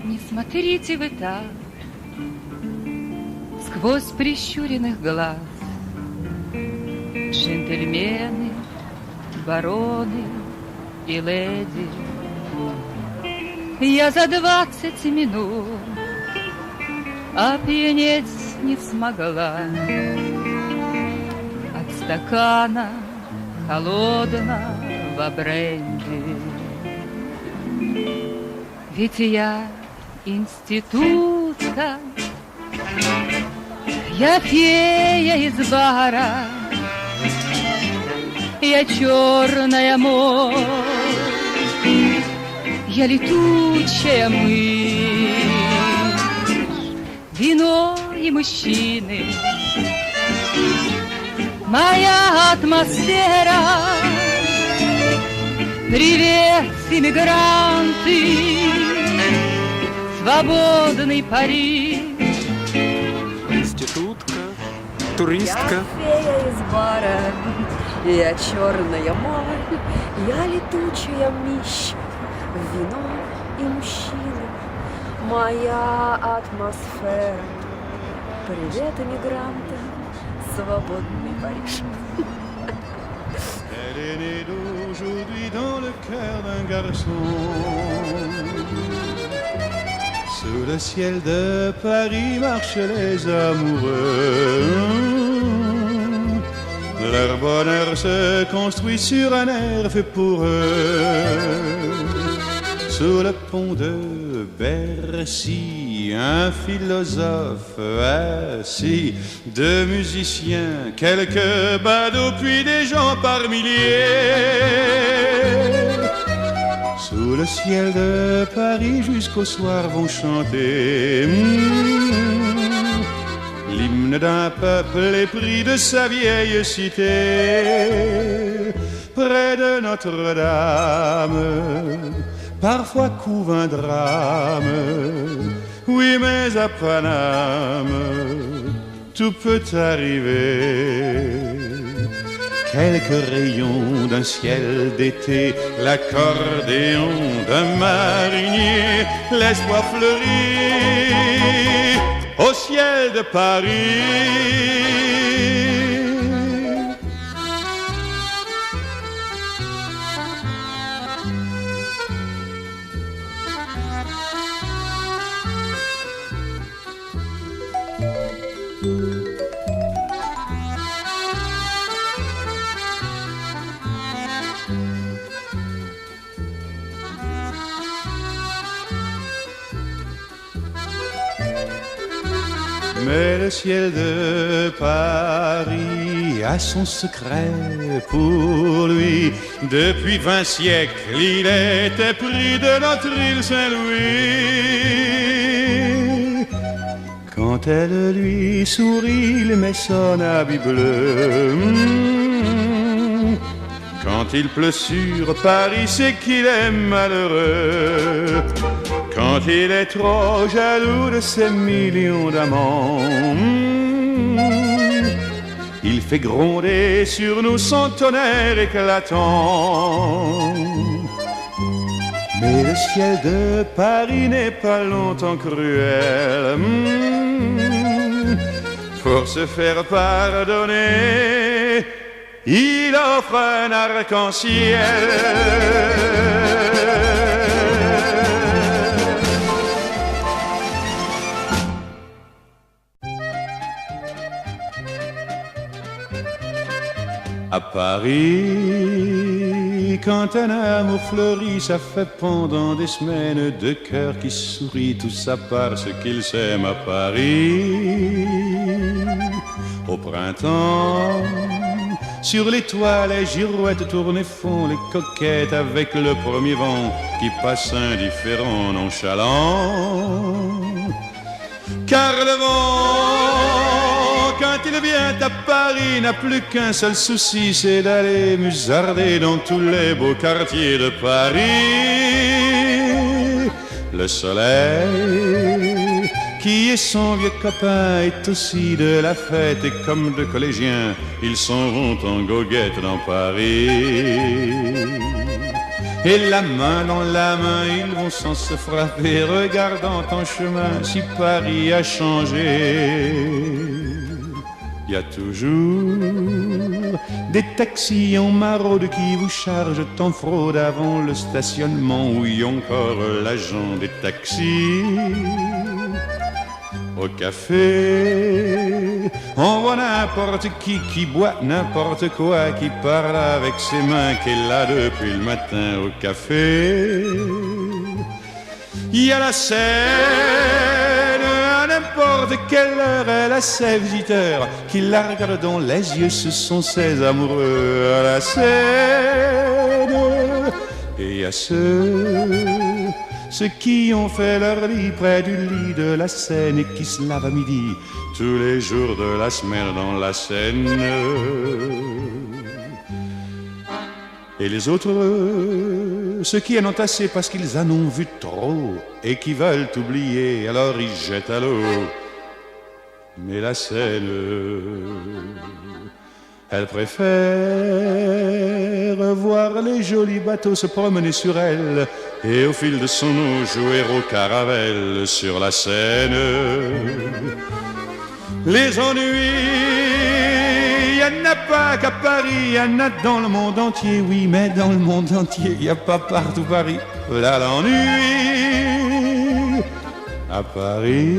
Не смотрите вы так сквозь прищуренных глаз. Джентльмены, бароны и леди, я за 20 минут опьянеть не смогла от стакана холодного бренди. Ведь я институтка, я фея из бара, я черная моль, я летучая мышь, вино и мужчины, моя атмосфера. Привет, иммигранты, свободный Париж. Институтка, туристка. Я фея из бара, я черная моль, я летучая мышь, вино и мужчины, моя атмосфера. Привет, иммигранты, свободный Париж. Elle est née d'aujourd'hui dans le cœur d'un garçon. Sous le ciel de Paris marchent les amoureux. Leur bonheur se construit sur un air fait pour eux. Sous le pont de Bercy, un philosophe assis, deux musiciens, quelques badauds, puis des gens par milliers. Sous le ciel de Paris jusqu'au soir vont chanter l'hymne d'un peuple épris de sa vieille cité. Près de Notre-Dame, parfois couve un drame. Oui, mais à Paname, tout peut arriver. Quelques rayons d'un ciel d'été, l'accordéon d'un marinier, l'espoir fleurit au ciel de Paris. Mais le ciel de Paris a son secret pour lui. Depuis 20 siècles, il était pris de notre île Saint-Louis. Quand elle lui sourit, il met son habit bleu. Quand il pleut sur Paris, c'est qu'il est malheureux. Quand il est trop jaloux de ses millions d'amants, il fait gronder sur nous son tonnerre éclatant. Mais le ciel de Paris n'est pas longtemps cruel. Pour se faire pardonner, il offre un arc-en-ciel. À Paris, quand un amour fleurit, ça fait pendant des semaines deux cœurs qui sourient, tout ça parce qu'ils s'aiment à Paris. Au printemps, sur les toits, les girouettes tournent et font les coquettes avec le premier vent qui passe indifférent, nonchalant. Car le vent, quand il vient à Paris, n'a plus qu'un seul souci, c'est d'aller musarder dans tous les beaux quartiers de Paris. Le soleil, qui est son vieux copain, est aussi de la fête, et comme deux collégiens, ils s'en vont en goguette dans Paris. Et la main dans la main, ils vont sans se frapper, regardant en chemin si Paris a changé. Il y a toujours des taxis en maraude qui vous chargent en fraude avant le stationnement. Oui, encore l'agent des taxis. Au café, on voit n'importe qui boit n'importe quoi, qui parle avec ses mains, qui est là depuis le matin au café. Il y a la scène, à n'importe quelle heure, elle a ses visiteurs qui la regardent dans les yeux, ce sont ses amoureux à la scène. Et il y a ceux qui ont fait leur lit près du lit de la Seine et qui se lavent à midi tous les jours de la semaine dans la Seine. Et les autres, ceux qui en ont assez parce qu'ils en ont vu trop et qui veulent oublier, alors ils jettent à l'eau. Mais la Seine, elle préfère voir les jolis bateaux se promener sur elle et au fil de son eau jouer au caravelle sur la Seine. Les ennuis, il n'y en a pas qu'à Paris, il y en a dans le monde entier, oui, mais dans le monde entier, il n'y a pas partout Paris. Là l'ennui à Paris.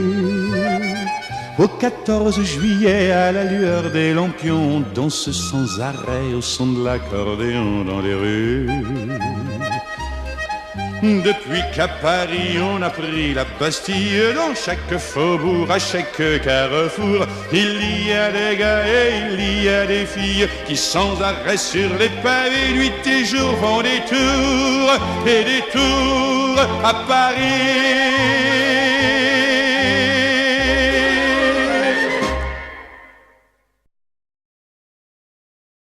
Au 14 juillet, à la lueur des lampions, on danse sans arrêt au son de l'accordéon dans les rues. Depuis qu'à Paris on a pris la Bastille, dans chaque faubourg, à chaque carrefour, il y a des gars et il y a des filles qui sans arrêt sur les pavés, nuit et jour, font des tours et des tours à Paris.